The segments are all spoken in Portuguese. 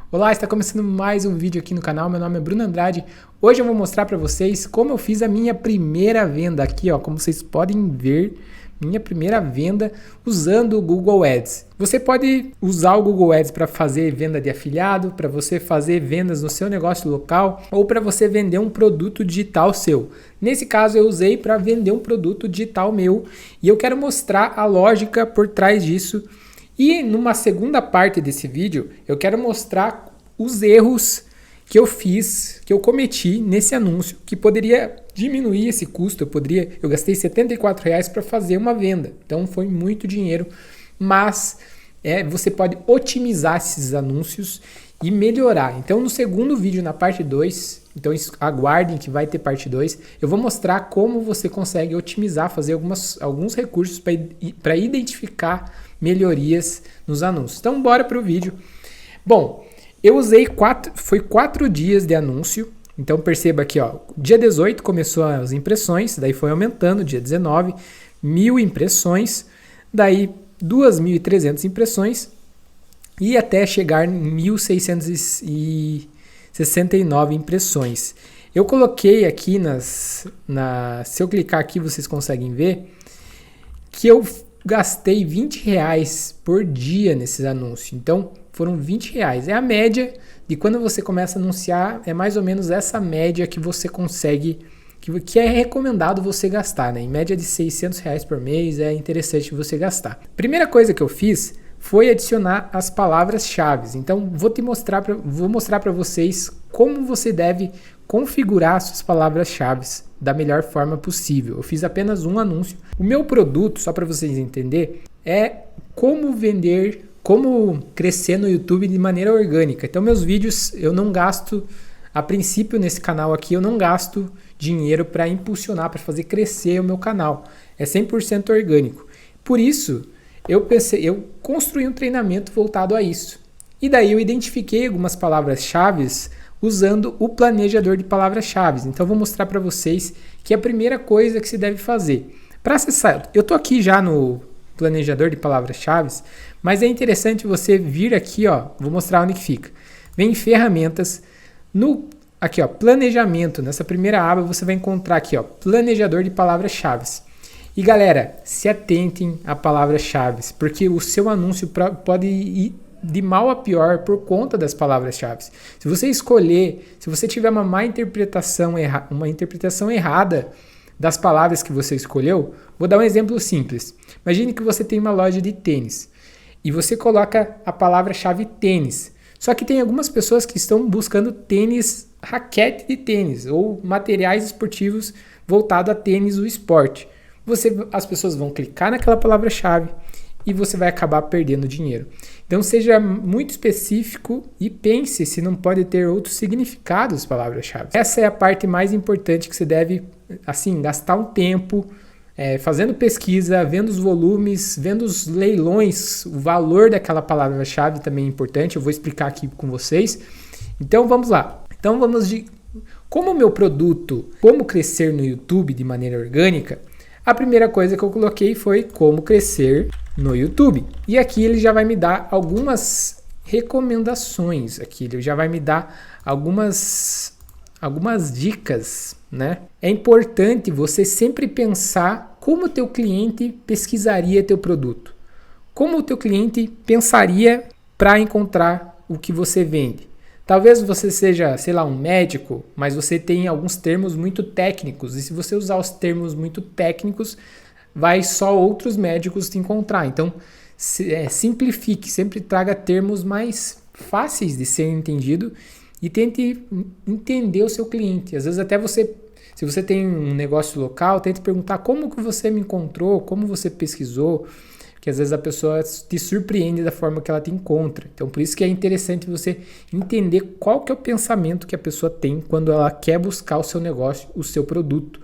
Olá, está começando mais um vídeo aqui no canal. Meu nome é Bruno Andrade. Hoje eu vou mostrar para vocês como eu fiz a minha primeira venda aqui, ó, como vocês podem ver, minha primeira venda usando o Google Ads. Você pode usar o Google Ads para fazer venda de afiliado, para você fazer vendas no seu negócio local ou para você vender um produto digital seu. Nesse caso eu usei para vender um produto digital meu e eu quero mostrar a lógica por trás disso. E numa segunda parte desse vídeo, eu quero mostrar os erros que eu fiz, que eu cometi nesse anúncio, que poderia diminuir esse custo. Eu gastei R$74 para fazer uma venda, então foi muito dinheiro, mas você pode otimizar esses anúncios e melhorar. Então no segundo vídeo, na parte 2, então aguardem que vai ter parte 2, eu vou mostrar como você consegue otimizar, fazer alguns recursos para identificar melhorias nos anúncios. Então bora para o vídeo. Bom, eu usei 4 dias de anúncio. Então perceba aqui, ó, dia 18 começou as impressões, daí foi aumentando, dia 19, 1.000 impressões, daí 2.300 impressões e até chegar em 1.669 impressões. Eu coloquei aqui se eu clicar aqui vocês conseguem ver que eu gastei R$20 por dia nesses anúncios. Então foram R$20. É a média de quando você começa a anunciar, é mais ou menos essa média que você consegue, que é recomendado você gastar, né? Em média de R$600 por mês é interessante você gastar. Primeira coisa que eu fiz foi adicionar as palavras-chave. Então vou mostrar para vocês como você deve configurar suas palavras-chave da melhor forma possível. Eu fiz apenas um anúncio. O meu produto, só para vocês entenderem, é como crescer no YouTube de maneira orgânica. Então meus vídeos eu não gasto, a princípio nesse canal aqui eu não gasto dinheiro para impulsionar, para fazer crescer o meu canal. É 100% orgânico. Por isso eu construí um treinamento voltado a isso. E daí eu identifiquei algumas palavras-chave usando o planejador de palavras-chave. Então eu vou mostrar para vocês que a primeira coisa que se deve fazer. Para acessar, eu estou aqui já no planejador de palavras-chave, mas é interessante você vir aqui, ó, vou mostrar onde que fica. Vem em ferramentas, aqui ó, planejamento, nessa primeira aba você vai encontrar aqui ó, planejador de palavras-chave. E galera, se atentem a palavras-chave, porque o seu anúncio pode ir de mal a pior por conta das palavras-chave. Se você tiver uma interpretação errada das palavras que você escolheu, vou dar um exemplo simples. Imagine que você tem uma loja de tênis e você coloca a palavra-chave tênis. Só que tem algumas pessoas que estão buscando tênis, raquete de tênis ou materiais esportivos voltados a tênis, o esporte. As pessoas vão clicar naquela palavra-chave e você vai acabar perdendo dinheiro. Então seja muito específico e pense se não pode ter outros significados palavras-chave. Essa é a parte mais importante que você deve gastar um tempo fazendo pesquisa, vendo os volumes, vendo os leilões, o valor daquela palavra-chave também é importante. Eu vou explicar aqui com vocês. Então vamos lá. Então como o meu produto, como crescer no YouTube de maneira orgânica, a primeira coisa que eu coloquei foi como crescer no YouTube. E aqui ele já vai me dar algumas recomendações. Aqui ele já vai me dar algumas dicas, né? É importante você sempre pensar como o teu cliente pesquisaria teu produto. Como o teu cliente pensaria para encontrar o que você vende. Talvez você seja, sei lá, um médico, mas você tem alguns termos muito técnicos. E se você usar os termos muito técnicos, vai só outros médicos te encontrar. Então, simplifique, sempre traga termos mais fáceis de ser entendido e tente entender o seu cliente. Às vezes até se você tem um negócio local, tente perguntar como que você me encontrou, como você pesquisou, que às vezes a pessoa te surpreende da forma que ela te encontra. Então, por isso que é interessante você entender qual que é o pensamento que a pessoa tem quando ela quer buscar o seu negócio, o seu produto.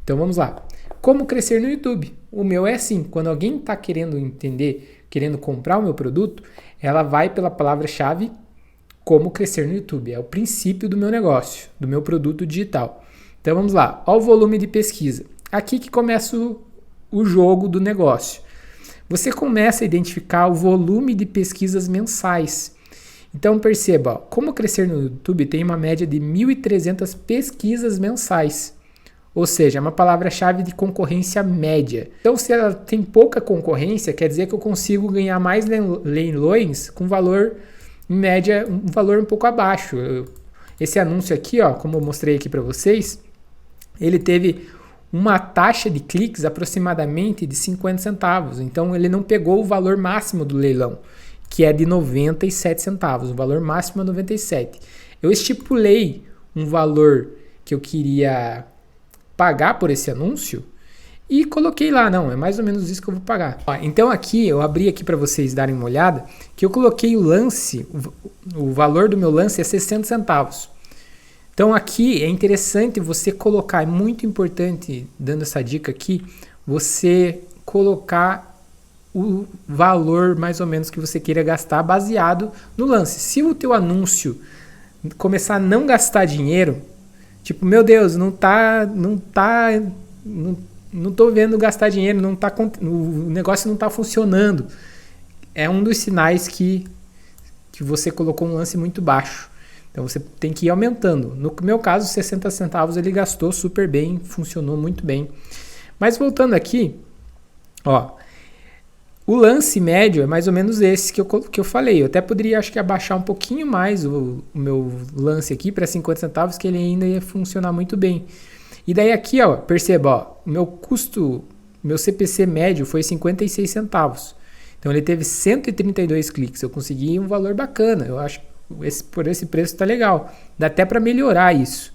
Então, vamos lá. Como crescer no YouTube? O meu é assim, quando alguém está querendo entender, querendo comprar o meu produto, ela vai pela palavra-chave como crescer no YouTube. É o princípio do meu negócio, do meu produto digital. Então, vamos lá. Olha o volume de pesquisa. Aqui que começa o jogo do negócio. Você começa a identificar o volume de pesquisas mensais. Então perceba, ó, como crescer no YouTube tem uma média de 1.300 pesquisas mensais. Ou seja, é uma palavra-chave de concorrência média. Então, se ela tem pouca concorrência, quer dizer que eu consigo ganhar mais leilões com valor, em média, um valor um pouco abaixo. Esse anúncio aqui, ó, como eu mostrei aqui para vocês, ele teve uma taxa de cliques aproximadamente de 50 centavos. Então, ele não pegou o valor máximo do leilão, que é de 97 centavos. O valor máximo é 97. Eu estipulei um valor que eu queria pagar por esse anúncio e coloquei lá, não, é mais ou menos isso que eu vou pagar. Ó, então aqui, eu abri aqui para vocês darem uma olhada, que eu coloquei o lance, o valor do meu lance é 60 centavos. Então aqui é interessante você colocar, é muito importante, dando essa dica aqui, você colocar o valor mais ou menos que você queira gastar baseado no lance. Se o teu anúncio começar a não gastar dinheiro, tipo, meu Deus, não tô vendo gastar dinheiro, o negócio não tá funcionando. É um dos sinais que você colocou um lance muito baixo. Então você tem que ir aumentando. No meu caso, 60 centavos ele gastou super bem, funcionou muito bem. Mas voltando aqui, ó, o lance médio é mais ou menos esse que eu falei. Eu até poderia, acho que, abaixar um pouquinho mais o meu lance aqui para 50 centavos, que ele ainda ia funcionar muito bem. E daí aqui, ó, perceba, ó, o meu custo, meu CPC médio foi 56 centavos. Então ele teve 132 cliques. Eu consegui um valor bacana. Eu acho que por esse preço tá legal. Dá até para melhorar isso.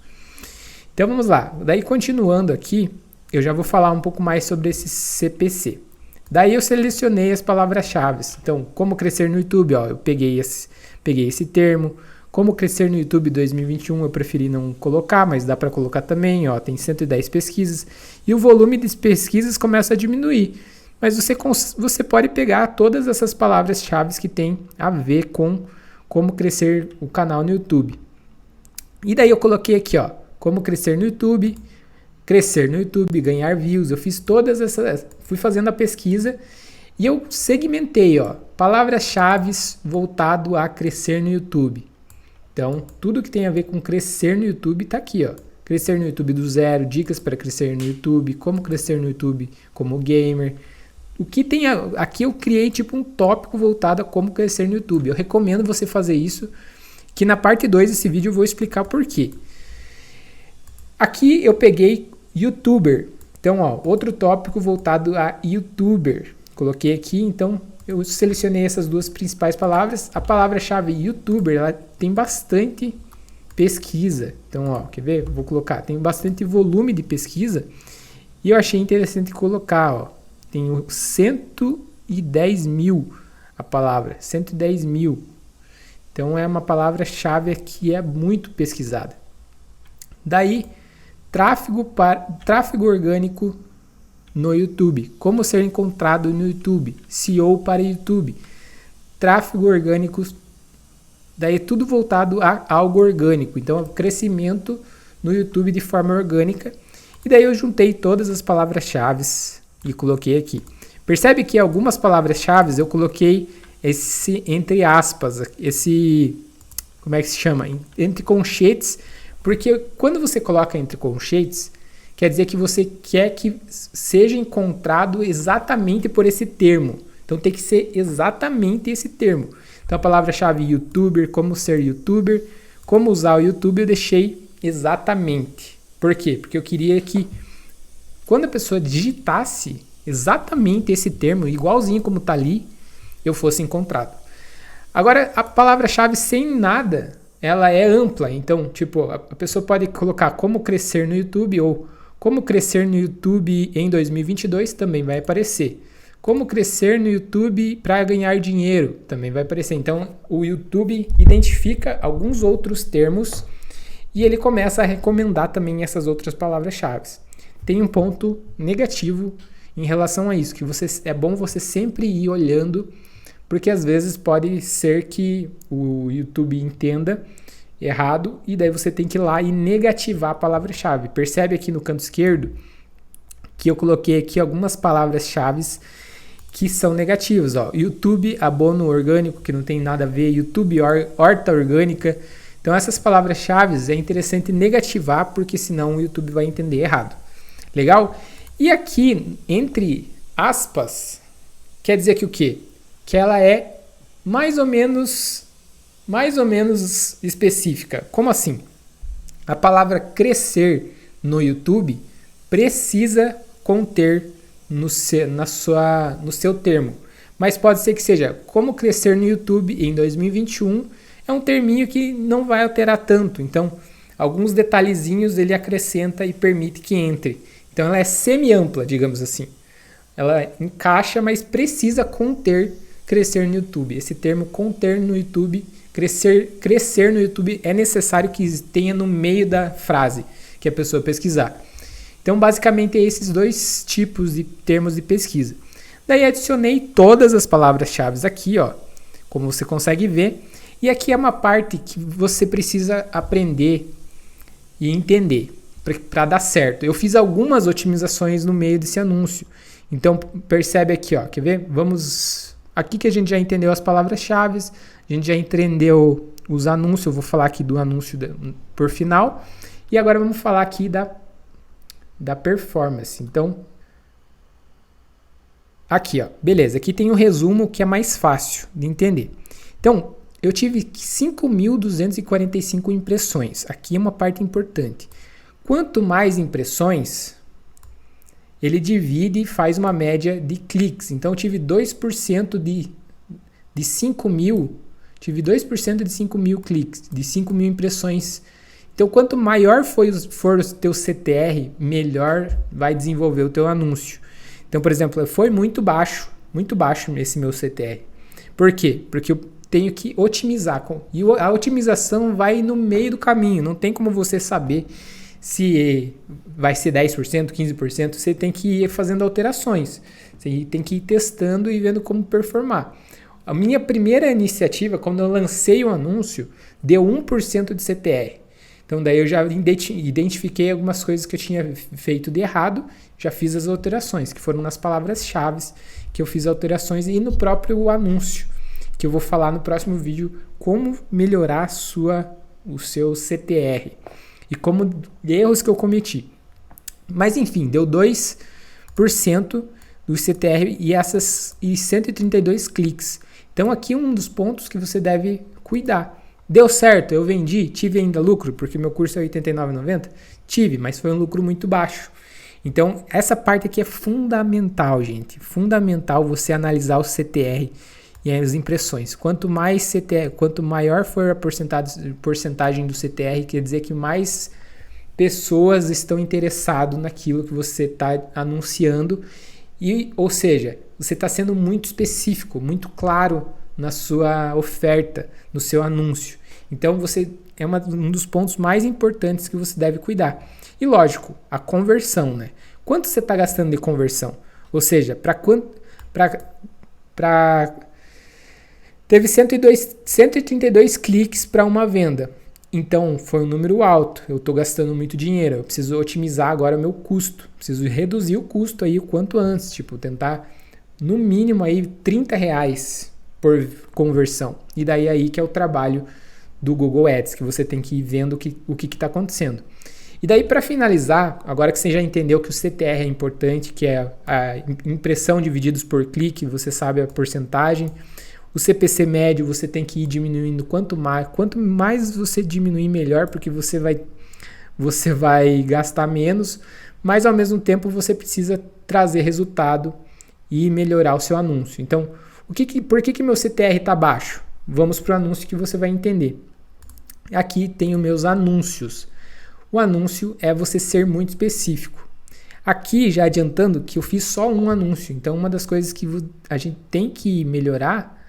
Então vamos lá. Daí continuando aqui, eu já vou falar um pouco mais sobre esse CPC. Daí eu selecionei as palavras-chave. Então, como crescer no YouTube, ó, eu peguei esse termo. Como crescer no YouTube 2021, eu preferi não colocar, mas dá para colocar também, ó, tem 110 pesquisas. E o volume de pesquisas começa a diminuir. Mas você pode pegar todas essas palavras-chave que tem a ver com como crescer o canal no YouTube. E daí eu coloquei aqui, ó, como crescer no YouTube, ganhar views. Eu fiz todas essas, fui fazendo a pesquisa e eu segmentei, ó, palavras-chave voltado a crescer no YouTube. Então, tudo que tem a ver com crescer no YouTube tá aqui, ó. Crescer no YouTube do zero, dicas para crescer no YouTube, como crescer no YouTube como gamer. O que tem aqui eu criei tipo um tópico voltado a como crescer no YouTube. Eu recomendo você fazer isso, que na parte 2 desse vídeo eu vou explicar por quê. Aqui eu peguei YouTuber. Então, ó, outro tópico voltado a YouTuber. Coloquei aqui, então eu selecionei essas duas principais palavras. A palavra-chave YouTuber, ela tem bastante pesquisa. Então, ó, quer ver? Vou colocar, tem bastante volume de pesquisa. E eu achei interessante colocar, ó, tem 110 mil a palavra, 110 mil. Então é uma palavra-chave que é muito pesquisada. Daí, tráfego orgânico no YouTube. Como ser encontrado no YouTube. SEO para YouTube. Tráfego orgânico. Daí é tudo voltado a algo orgânico. Então é crescimento no YouTube de forma orgânica. E daí eu juntei todas as palavras-chave e coloquei aqui. Percebe que algumas palavras-chave eu coloquei esse entre aspas, esse, como é que se chama? Entre colchetes, porque quando você coloca entre colchetes, quer dizer que você quer que seja encontrado exatamente por esse termo. Então tem que ser exatamente esse termo. Então a palavra-chave YouTuber, como ser YouTuber, como usar o YouTube, eu deixei exatamente. Por quê? Porque eu queria que quando a pessoa digitasse exatamente esse termo, igualzinho como está ali, eu fosse encontrado. Agora, a palavra-chave sem nada, ela é ampla. Então, tipo, a pessoa pode colocar como crescer no YouTube ou como crescer no YouTube em 2022, também vai aparecer. Como crescer no YouTube para ganhar dinheiro, também vai aparecer. Então, o YouTube identifica alguns outros termos e ele começa a recomendar também essas outras palavras-chave. Tem um ponto negativo em relação a isso, que é bom você sempre ir olhando, porque às vezes pode ser que o YouTube entenda errado e daí você tem que ir lá e negativar a palavra-chave. Percebe aqui no canto esquerdo que eu coloquei aqui algumas palavras-chave que são negativos. Ó. YouTube, abono orgânico, que não tem nada a ver. YouTube, horta orgânica. Então essas palavras-chave é interessante negativar, porque senão o YouTube vai entender errado. Legal? E aqui, entre aspas, quer dizer que o quê? Que ela é mais ou menos específica. Como assim? A palavra crescer no YouTube precisa conter no seu termo. Mas pode ser que seja como crescer no YouTube em 2021, é um terminho que não vai alterar tanto. Então, alguns detalhezinhos ele acrescenta e permite que entre. Então, ela é semi-ampla, digamos assim. Ela encaixa, mas precisa conter crescer no YouTube. Esse termo conter no YouTube, crescer no YouTube, é necessário que tenha no meio da frase que a pessoa pesquisar. Então, basicamente, é esses dois tipos de termos de pesquisa. Daí, adicionei todas as palavras-chave aqui, ó, como você consegue ver. E aqui é uma parte que você precisa aprender e entender para dar certo. Eu fiz algumas otimizações no meio desse anúncio. Então, percebe aqui, ó, quer ver? Vamos... Aqui que a gente já entendeu as palavras-chave, a gente já entendeu os anúncios. Eu vou falar aqui do anúncio por final. E agora vamos falar aqui da performance. Então, aqui, ó, beleza. Aqui tem um resumo que é mais fácil de entender. Então, eu tive 5.245 impressões. Aqui é uma parte importante. Quanto mais impressões, ele divide e faz uma média de cliques. Então, eu tive 2% de 5.000. Tive 2% de 5.000 cliques, de 5.000 impressões. Então, quanto maior for o teu CTR, melhor vai desenvolver o teu anúncio. Então, por exemplo, foi muito baixo esse meu CTR. Por quê? Porque eu tenho que otimizar. E a otimização vai no meio do caminho. Não tem como você saber se vai ser 10%, 15%. Você tem que ir fazendo alterações. Você tem que ir testando e vendo como performar. A minha primeira iniciativa, quando eu lancei o anúncio, deu 1% de CTR. Então, daí eu já identifiquei algumas coisas que eu tinha feito de errado, já fiz as alterações, que foram nas palavras-chave que eu fiz alterações e no próprio anúncio, que eu vou falar no próximo vídeo como melhorar o seu CTR e como erros que eu cometi. Mas, enfim, deu 2% do CTR e 132 cliques. Então, aqui é um dos pontos que você deve cuidar. Deu certo, eu vendi, tive ainda lucro, porque meu curso é R$ 89,90? Tive, mas foi um lucro muito baixo. Então, essa parte aqui é fundamental, gente. Fundamental você analisar o CTR e as impressões. Quanto maior for a porcentagem do CTR, quer dizer que mais pessoas estão interessadas naquilo que você está anunciando. Ou seja, você está sendo muito específico, muito claro na sua oferta, no seu anúncio. Então, é um dos pontos mais importantes que você deve cuidar. E lógico, a conversão, né? Quanto você está gastando de conversão? Ou seja, teve 132 cliques para uma venda. Então, foi um número alto. Eu estou gastando muito dinheiro. Eu preciso otimizar agora o meu custo. Preciso reduzir o custo aí o quanto antes. Tipo, tentar, no mínimo, aí R$30 por conversão. E daí aí que é o trabalho do Google Ads, que você tem que ir vendo o que está acontecendo. E daí, para finalizar, agora que você já entendeu que o CTR é importante, que é a impressão divididos por clique, você sabe a porcentagem. O CPC médio você tem que ir diminuindo quanto mais você diminuir, melhor, porque você vai gastar menos, mas ao mesmo tempo você precisa trazer resultado e melhorar o seu anúncio. Então, por que meu CTR está baixo? Vamos para o anúncio que você vai entender. Aqui tem os meus anúncios. O anúncio é você ser muito específico. Aqui, já adiantando que eu fiz só um anúncio. Então, uma das coisas que a gente tem que melhorar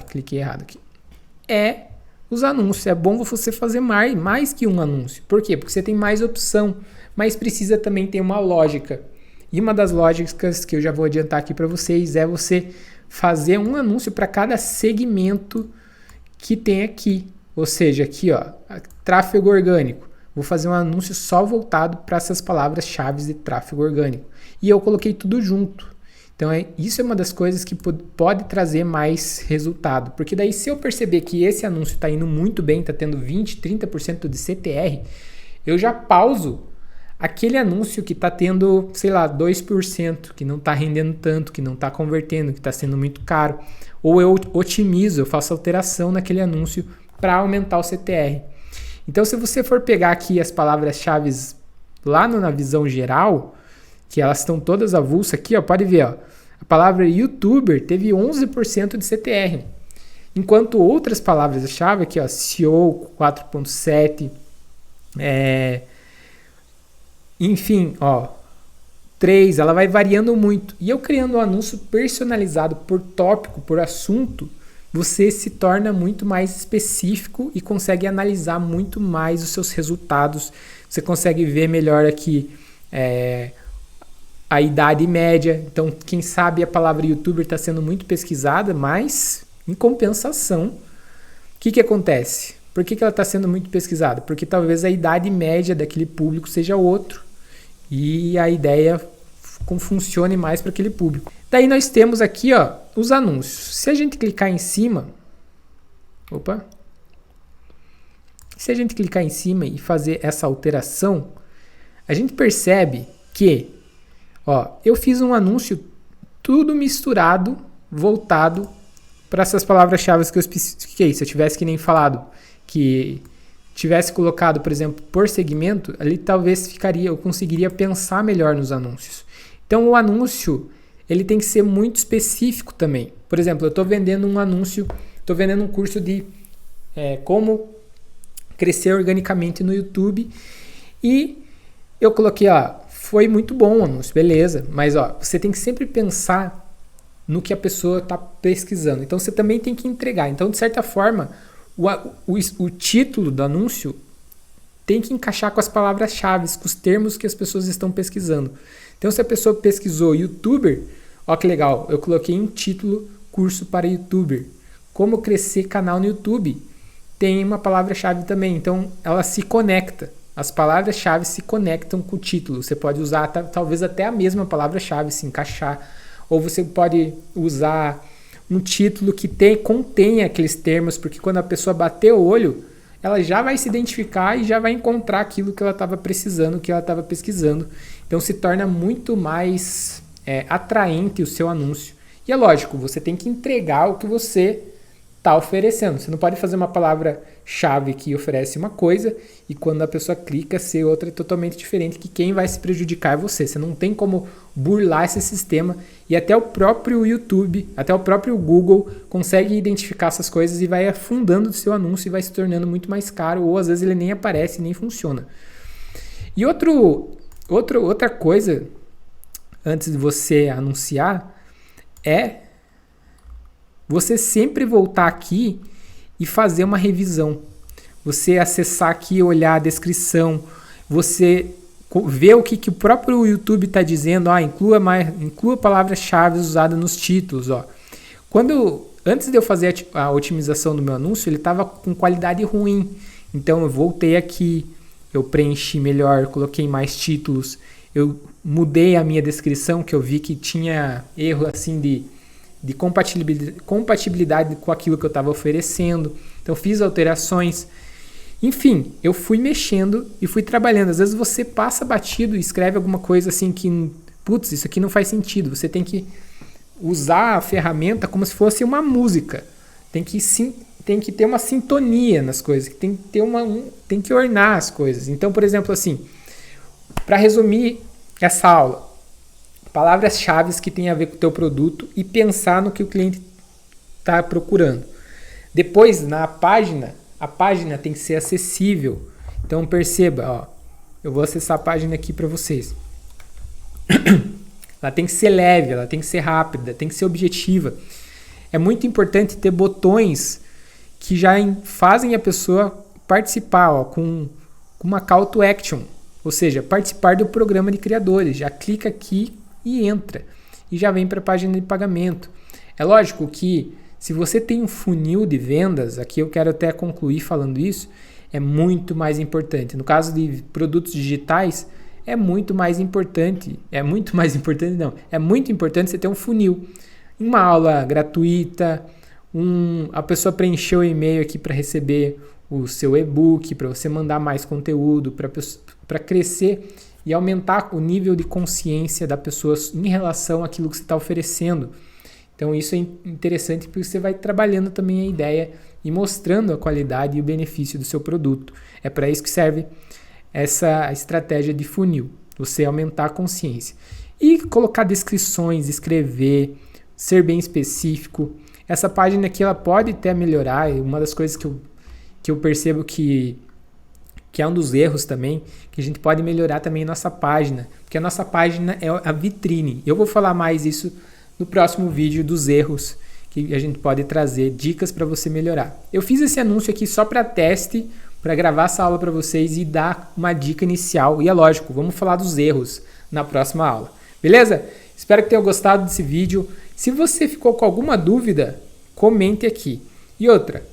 cliquei errado aqui. É os anúncios. É bom você fazer mais que um anúncio. Por quê? Porque você tem mais opção, mas precisa também ter uma lógica. E uma das lógicas que eu já vou adiantar aqui para vocês é você fazer um anúncio para cada segmento que tem aqui. Ou seja, aqui, ó, tráfego orgânico. vou fazer um anúncio só voltado para essas palavras-chave de tráfego orgânico. E eu coloquei tudo junto. Então, isso é uma das coisas que pode trazer mais resultado. Porque daí, se eu perceber que esse anúncio está indo muito bem, está tendo 20%, 30% de CTR, eu já pauso aquele anúncio que está tendo, sei lá, 2%, que não está rendendo tanto, que não está convertendo, que está sendo muito caro. Ou eu otimizo, eu faço alteração naquele anúncio para aumentar o CTR. Então, se você for pegar aqui as palavras-chave lá na visão geral, que elas estão todas avulsas aqui, ó, pode ver, ó, a palavra youtuber teve 11% de CTR. Enquanto outras palavras-chave aqui, ó, SEO 4.7, enfim, ó, 3, ela vai variando muito. E eu criando um anúncio personalizado por tópico, por assunto, você se torna muito mais específico e consegue analisar muito mais os seus resultados. Você consegue ver melhor aqui a idade média. Então, quem sabe a palavra youtuber está sendo muito pesquisada, mas em compensação, o que acontece? Por que ela está sendo muito pesquisada? Porque talvez a idade média daquele público seja outro e a ideia funcione mais para aquele público. Daí nós temos aqui, ó, os anúncios. Se a gente clicar em cima, se a gente clicar em cima e fazer essa alteração, a gente percebe que, ó, eu fiz um anúncio tudo misturado, voltado para essas palavras-chave que eu especifiquei. Se eu tivesse que nem falado que tivesse colocado, por exemplo, por segmento, ali talvez eu conseguiria pensar melhor nos anúncios. Então o anúncio, ele tem que ser muito específico também. Por exemplo, eu estou vendendo um anúncio, estou vendendo um curso de como crescer organicamente no YouTube e eu coloquei, ó, foi muito bom o anúncio, beleza, mas ó, você tem que sempre pensar no que a pessoa está pesquisando. Então você também tem que entregar. Então, de certa forma, o título do anúncio tem que encaixar com as palavras-chave, com os termos que as pessoas estão pesquisando. Então, se a pessoa pesquisou youtuber, ó que legal, eu coloquei em título curso para youtuber. Como crescer canal no YouTube? Tem uma palavra-chave também, então ela se conecta. As palavras-chave se conectam com o título. Você pode usar talvez até a mesma palavra-chave, se encaixar. Ou você pode usar um título que contém aqueles termos, porque quando a pessoa bater o olho, ela já vai se identificar e já vai encontrar aquilo que ela estava precisando, que ela estava pesquisando. Então se torna muito mais atraente o seu anúncio. E é lógico, você tem que entregar o que você está oferecendo. Você não pode fazer uma palavra-chave que oferece uma coisa e quando a pessoa clica ser outra totalmente diferente, que quem vai se prejudicar é você. Você não tem como burlar esse sistema e até o próprio YouTube, até o próprio Google consegue identificar essas coisas e vai afundando o seu anúncio e vai se tornando muito mais caro ou às vezes ele nem aparece, nem funciona. E outra coisa, antes de você anunciar, é você sempre voltar aqui e fazer uma revisão. Você acessar aqui, olhar a descrição, você ver o que o próprio YouTube está dizendo. Inclua palavras-chave usadas nos títulos. Ó. Antes de eu fazer a otimização do meu anúncio, ele estava com qualidade ruim. Então eu voltei aqui, eu preenchi melhor, coloquei mais títulos, eu mudei a minha descrição, que eu vi que tinha erro assim de compatibilidade com aquilo que eu estava oferecendo. Então fiz alterações. Enfim, eu fui mexendo e fui trabalhando. Às vezes você passa batido e escreve alguma coisa assim que, putz, isso aqui não faz sentido. Você tem que usar a ferramenta como se fosse uma música. Tem que ter uma sintonia nas coisas. Tem que ornar as coisas. Então, por exemplo, assim, para resumir essa aula, palavras-chave que tem a ver com o teu produto e pensar no que o cliente está procurando. Depois, a página tem que ser acessível. Então perceba, ó, eu vou acessar a página aqui para vocês. Ela tem que ser leve, ela tem que ser rápida, tem que ser objetiva. É muito importante ter botões que já fazem a pessoa participar, ó, com uma call to action, ou seja, participar do programa de criadores. Já clica aqui e entra, e já vem para a página de pagamento. É lógico que se você tem um funil de vendas, aqui eu quero até concluir falando isso, é muito mais importante. No caso de produtos digitais, é muito importante você ter um funil. Uma aula gratuita, a pessoa preencheu o e-mail aqui para receber o seu e-book, para você mandar mais conteúdo, para crescer e aumentar o nível de consciência da pessoa em relação àquilo que você está oferecendo. Então isso é interessante porque você vai trabalhando também a ideia e mostrando a qualidade e o benefício do seu produto. É para isso que serve essa estratégia de funil, você aumentar a consciência. E colocar descrições, escrever, ser bem específico. Essa página aqui ela pode até melhorar, uma das coisas que eu percebo que é um dos erros também, que a gente pode melhorar também a nossa página, porque a nossa página é a vitrine. Eu vou falar mais isso no próximo vídeo dos erros que a gente pode trazer, dicas para você melhorar. Eu fiz esse anúncio aqui só para teste, para gravar essa aula para vocês e dar uma dica inicial. E é lógico, vamos falar dos erros na próxima aula. Beleza? Espero que tenham gostado desse vídeo. Se você ficou com alguma dúvida, comente aqui. E outra,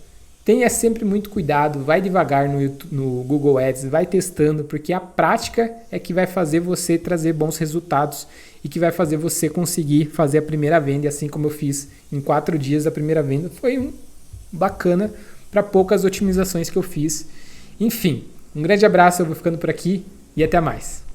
tenha sempre muito cuidado, vai devagar no Google Ads, vai testando, porque a prática é que vai fazer você trazer bons resultados e que vai fazer você conseguir fazer a primeira venda, e assim como eu fiz em 4 dias a primeira venda, foi bacana para poucas otimizações que eu fiz. Enfim, um grande abraço, eu vou ficando por aqui e até mais.